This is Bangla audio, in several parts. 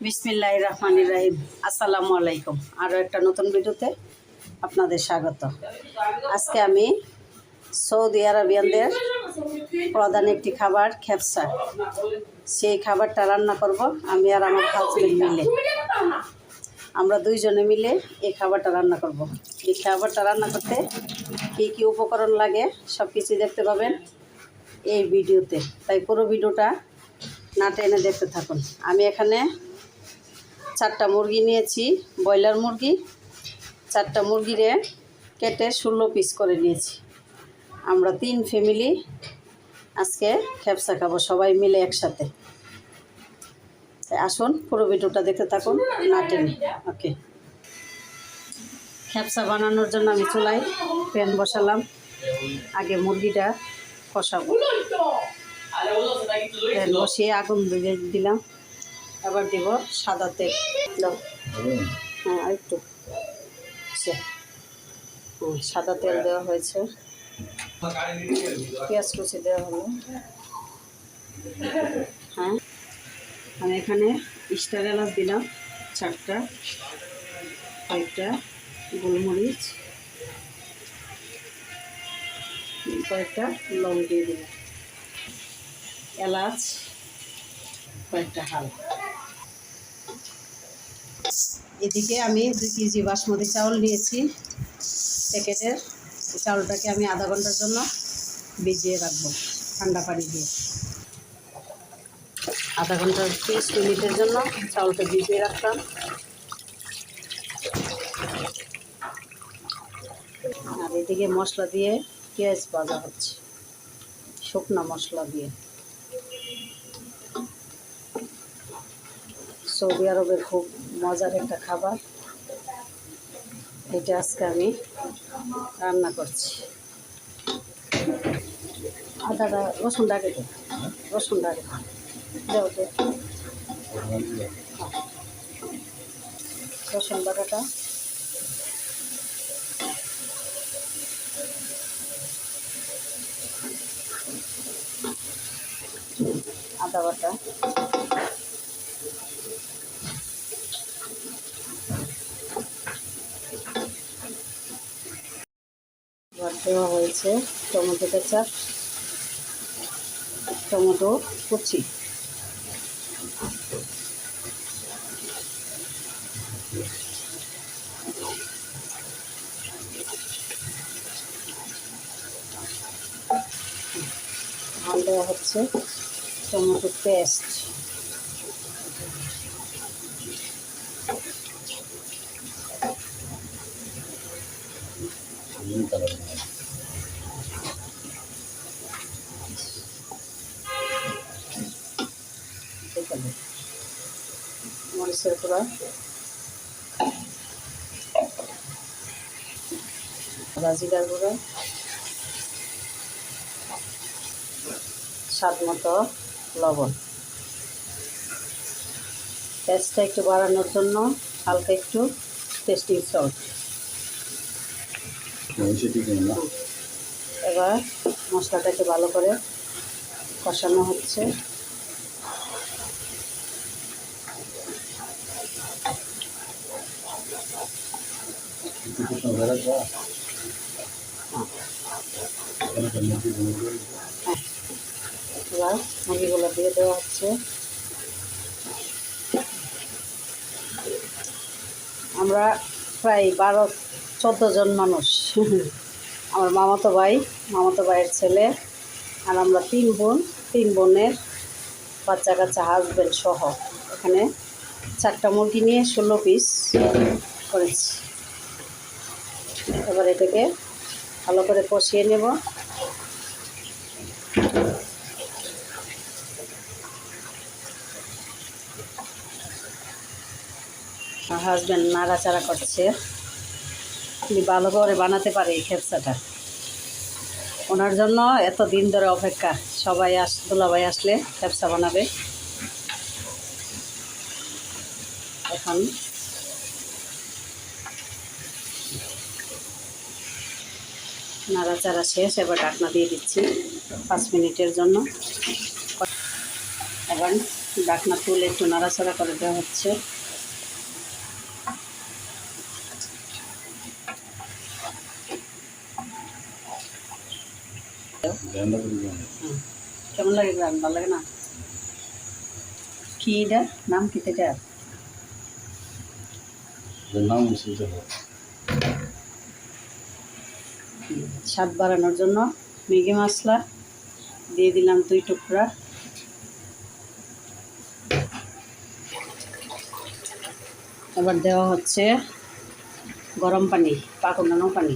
বিসমিল্লাহির রহমানির রহিম। আসসালামু আলাইকুম। আরও একটা নতুন ভিডিওতে আপনাদের স্বাগত। আজকে আমি সৌদি আরবিয়ানদের প্রধান একটি খাবার খেপসা, সেই খাবারটা রান্না করব আমি আর আমার হাজবেন্ড মিলে। আমরা দুইজনে মিলে এই খাবারটা রান্না করব। এই খাবারটা রান্না করতে কী কী উপকরণ লাগে সব কিছু দেখতে পাবেন এই ভিডিওতে, তাই পুরো ভিডিওটা না টেনে দেখতে থাকুন। আমি এখানে 4টা মুরগি নিয়েছি, ব্রয়লার মুরগি। 4টা মুরগিরে কেটে 16 পিস করে নিয়েছি। আমরা 3 ফ্যামিলি আজকে খেপসা খাবো, সবাই মিলে একসাথে। আসুন পুরো ভিডিওটা দেখতে থাকুন না টেনে। ওকে, খেপসা বানানোর জন্য আমি চুলায় প্যান বসালাম। আগে মুরগিটা কষাবো, প্যান বসিয়ে আগুন দিয়ে দিলাম। আবার দেব সাদা তেল। হ্যাঁ, আরেকটু সাদা তেল দেওয়া হয়েছে, পেঁয়াজ কুচি দেওয়া হলো। হ্যাঁ, আমি এখানে স্টার এলাচ দিলাম 4টা, কয়েকটা গোলমরিচ, কয়েকটা লং দিয়ে দিলাম, এলাচ, কয়েকটা হাল। এদিকে আমি 2 কেজি বাসমতি চাউল নিয়েছি প্যাকেটের। চাউলটাকে আমি আধা ঘন্টার জন্য ভিজিয়ে রাখবো ঠান্ডা পানি দিয়ে। আধা ঘন্টার 30 মিনিটের জন্য চাউলটা ভিজিয়ে রাখতাম। আর এদিকে মশলা দিয়ে পেঁয়াজ ভাজা হচ্ছে, শুকনো মশলা দিয়ে। সৌদি আরবের খুব মজার একটা খাবার, এটা আজকে আমি রান্না করছি। আদাটা রসুনটা আগে দেব, রসুনটা আগে দেও, রসুন বাটাটা আদা বাটা, দেওয়া হয়েছে টমেটো কেচাপ, টমেটো কুচি, আর দেওয়া হচ্ছে টমেটো পেস্ট। মরিচের গুঁড়া, জিরার গুঁড়া, স্বাদ মতো লবণ। টেস্টটা একটু বাড়ানোর জন্য হালকা একটু টেস্টিং সল্ট। এবার মশলাটাকে ভালো করে কষানো হচ্ছে। এবার মুরগিগুলো দিয়ে দেওয়া হচ্ছে। আমরা প্রায় 12-14 জন মানুষ। আমার মামাতো ভাইয়ের ছেলে, আর আমরা 3 বোন, 3 বোনের বাচ্চা কাচ্চা, হাজব্যান্ড সহ এখানে 4টা মুরগি নিয়ে 16 পিস করেছি। এবার এটাকে ভালো করে কষিয়ে নেব। আমার হাজব্যান্ড নাড়াচাড়া করছে, উনি ভালো করে বানাতে পারে এই খেপসাটা। ওনার জন্য এত দিন ধরে অপেক্ষা, সবাই দুলাভাই আসলে খেপসা বানাবে। এখন নাড়াচাড়া শেষ, এবার ঢাকনা দিয়ে দিচ্ছি 5 মিনিটের জন্য। এবার ঢাকনা তুলে একটু নাড়াচাড়া করে দেওয়া হচ্ছে। কেমন লাগে গ্রাম? ভালো লাগে না? কি এটা নাম? কি এটা নাম? স্বাদ বাড়ানোর জন্য ম্যাগি মশলা দিয়ে দিলাম 2 টুকরা। এবার দেওয়া হচ্ছে গরম পানি, পাকনানো পানি।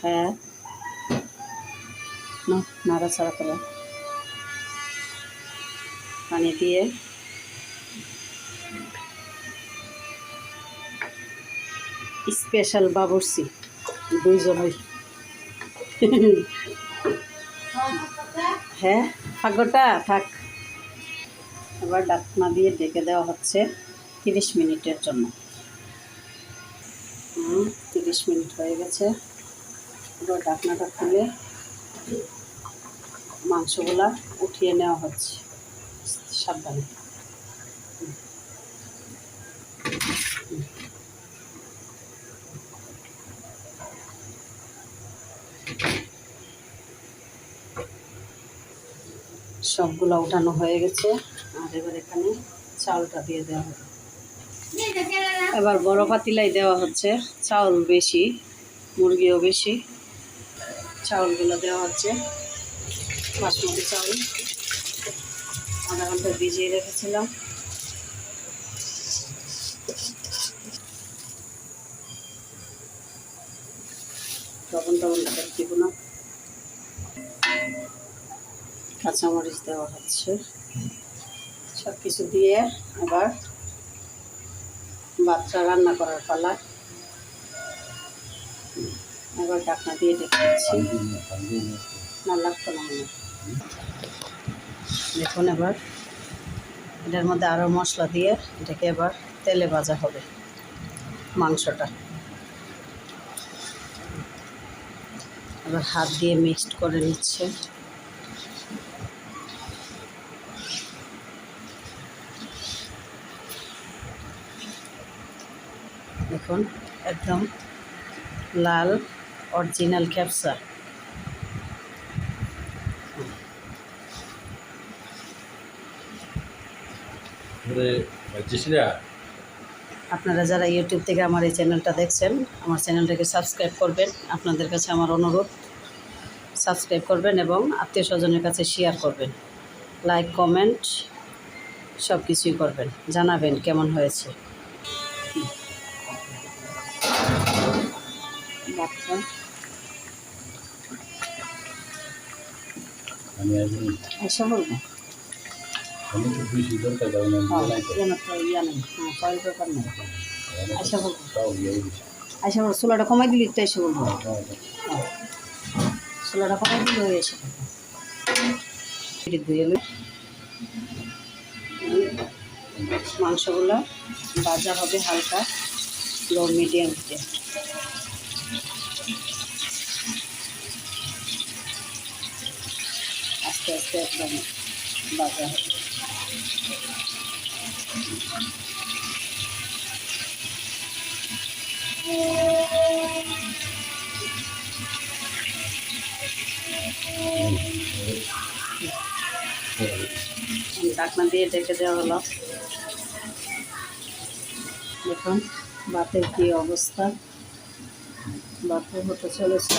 হ্যাঁ, নাড়াচাড়া করে পানি দিয়ে স্পেশাল বাবুর্চি 2 জনই। হ্যাঁ, ফাঁকটা থাক। এবার ঢাকনা দিয়ে ঢেকে দেওয়া হচ্ছে 30 মিনিটের জন্য। 30 মিনিট হয়ে গেছে। এবার ঢাকনাটা খুলে মাংসগুলা উঠিয়ে নেওয়া হচ্ছে সাবধানে। সবগুলো উঠানো হয়ে গেছে। আর এবার এখানে চাউলটা দিয়ে দেওয়া হবে। এবার বড় পাতিলাই দেওয়া হচ্ছে। চাউল বেশি, মুরগিও বেশি। চাউলগুলো দেওয়া হচ্ছে বাসমতি চাউল, আধা ঘন্টা ভিজিয়ে রেখেছিলাম। তখন দিব না। কাঁচামরিচ দেওয়া হচ্ছে। সব কিছু দিয়ে আবার ভাতটা রান্না করার পালা। এবার ঢাকনা দিয়ে ঢেকে দিচ্ছি। না, লাগতো না মনে। দেখুন, এবার এটার মধ্যে আরও মশলা দিয়ে এটাকে এবার তেলে ভাজা হবে মাংসটা। এবার হাত দিয়ে মিক্সড করে নিচ্ছে। দেখুন, একদম লাল অরিজিনাল ক্যাপসা। আপনারা যারা ইউটিউব থেকে আমার এই চ্যানেলটা দেখছেন, আমার চ্যানেলটাকে সাবস্ক্রাইব করবেন। আপনাদের কাছে আমার অনুরোধ, সাবস্ক্রাইব করবেন এবং আত্মীয় স্বজনের কাছে শেয়ার করবেন। লাইক, কমেন্ট সব কিছুই করবেন, জানাবেন কেমন হয়েছে। বাচ্চা এসে বলবো ইয়া নেই, ফয়েল পেপার নেই। আশা বলবো, আশা বলবো চুলাটা কমাই দিলি তো এসে বলবো। চুলাটা কমাই দিলে হয়ে এসে ধুয়ে মাংসগুলো ভাজা হবে হালকা লো মিডিয়াম হিটে। আস্তে আস্তে একদম ভাজা হবে। ঢাকনা দিয়ে ঢেকে দেওয়া হলো। দেখুন ভাতের কী অবস্থা, ভাতের হতে চলেছে।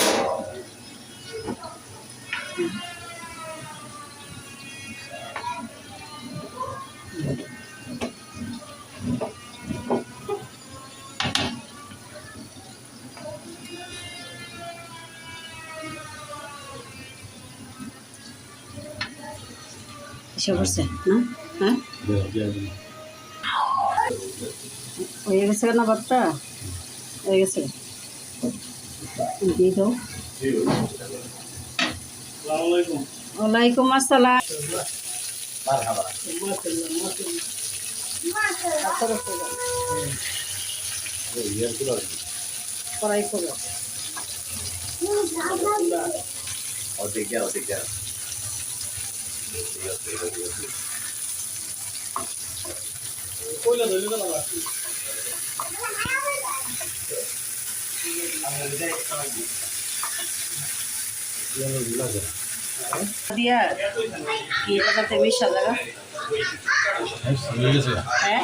এসে পড়ছে না? হ্যাঁ, হয়ে গেছে না ভাতটা? হয়ে গেছে, দিয়ে দাও। ওয়ালাইকুম আসসালাম। কড়াই করবো। দিয়া কি এটাতে মিশা জায়গা হ্যাঁ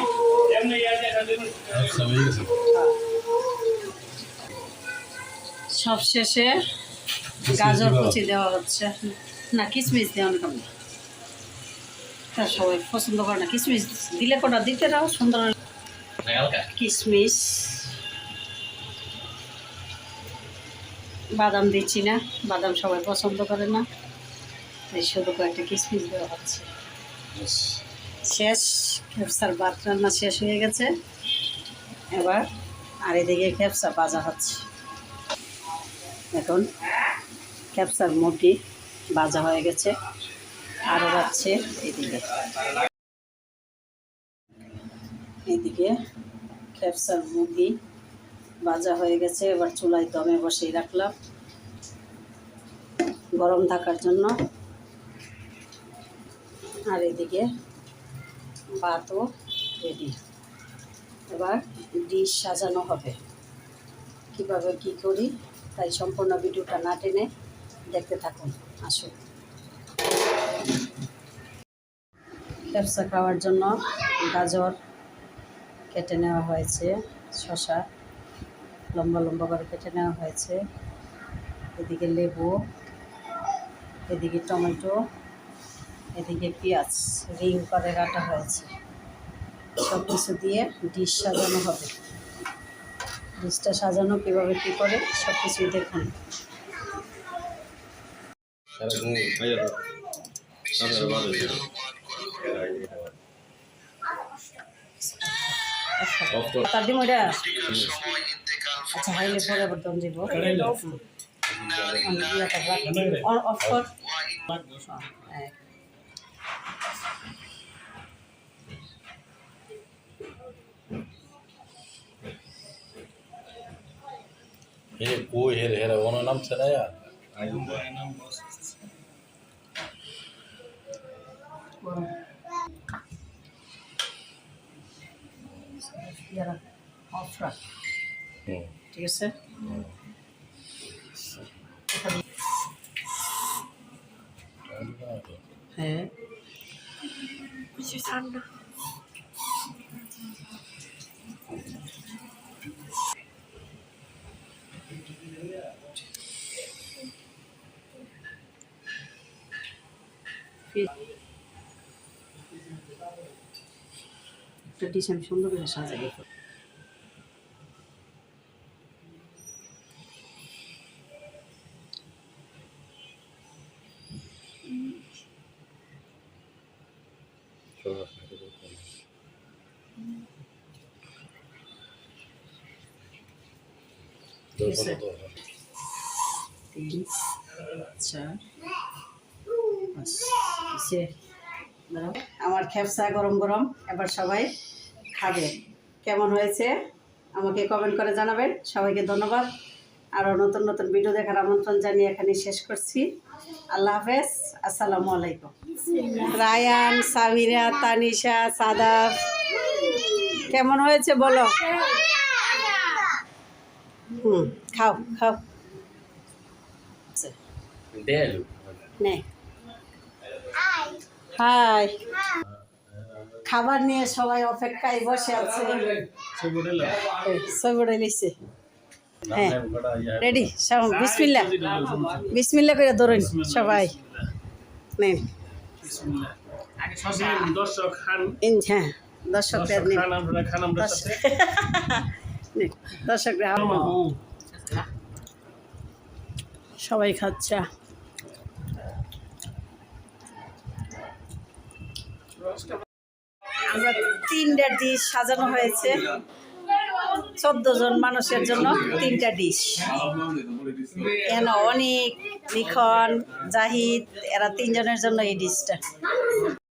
সব শেষে গাজর কুচি দেওয়া হচ্ছে না কিশমিশ দেওয়া কম তা সবাই পছন্দ করে না কিশমিশ দিলে কোটা দিতে দাও সুন্দর কিশমিশ বাদাম দিচ্ছি না বাদাম সবাই পছন্দ করে না তাই শুধু কয়েকটা কিশমিশ দেওয়া হচ্ছে শেষ খেপসার ভাত রান্না শেষ হয়ে গেছে এবার আর এদিকে খেপসা ভাজা হচ্ছে এখন খেপসার মুটি ভাজা হয়ে গেছে আরও যাচ্ছে এদিকে খেপসার মুটি ভাজা হয়ে গেছে এবার চুলায় দমে বসিয়ে রাখলাম গরম থাকার জন্য আর এদিকে ভাতও রেডি এবার ডিশ সাজানো হবে কিভাবে কি করি তাই সম্পূর্ণ ভিডিওটা না টেনে দেখতে থাকুন আসুন খেপসা খাওয়ার জন্য গাজর কেটে নেওয়া হয়েছে শসা লম্বা লম্বা করে কেটে নেওয়া হয়েছে এদিকে লেবু এদিকে টমেটো এদিকে পেঁয়াজ রিং করে কাটা হয়েছে সব কিছু দিয়ে ডিশ সাজানো হবে ডিশটা সাজানো কীভাবে কী করে সব কিছুই দেখুন তার দিম ওইটা আচ্ছা হাইলে পরে আবার দম দিব অফ কর हे कोई हेर हेर ओनो नाम से ना यार ঠিক আছে হ্যাঁ ঠান্ডা একটা ডিশ আমি সুন্দর করে সাজাই তিন চার আমার খেপসা গরম গরম এবার সবাই খাবে কেমন হয়েছে আমাকে কমেন্ট করে জানাবেন সবাইকে ধন্যবাদ আরও নতুন নতুন ভিডিও দেখার আমন্ত্রণ জানিয়ে এখানে শেষ করছি আল্লাহ হাফেজ আসসালামু আলাইকুম রায়ান সামিরা তানিশা সাদাব কেমন হয়েছে বলো খাও খাও নে হাই খাবার নিয়ে সবাই অপেক্ষায় বসে আছে ছবি লিখছে হ্যাঁ রেডি সব বিসমিল্লাহ বিসমিল্লাহ করে ধরুন সবাই নেন হ্যাঁ দর্শকরা সবাই খাচ্ছে আমরা 3টা ডিশ সাজানো হয়েছে 14 জন মানুষের জন্য 3টা ডিশ এখানে অনেক লিখন জাহিদ এরা 3 জনের জন্য এই ডিশটা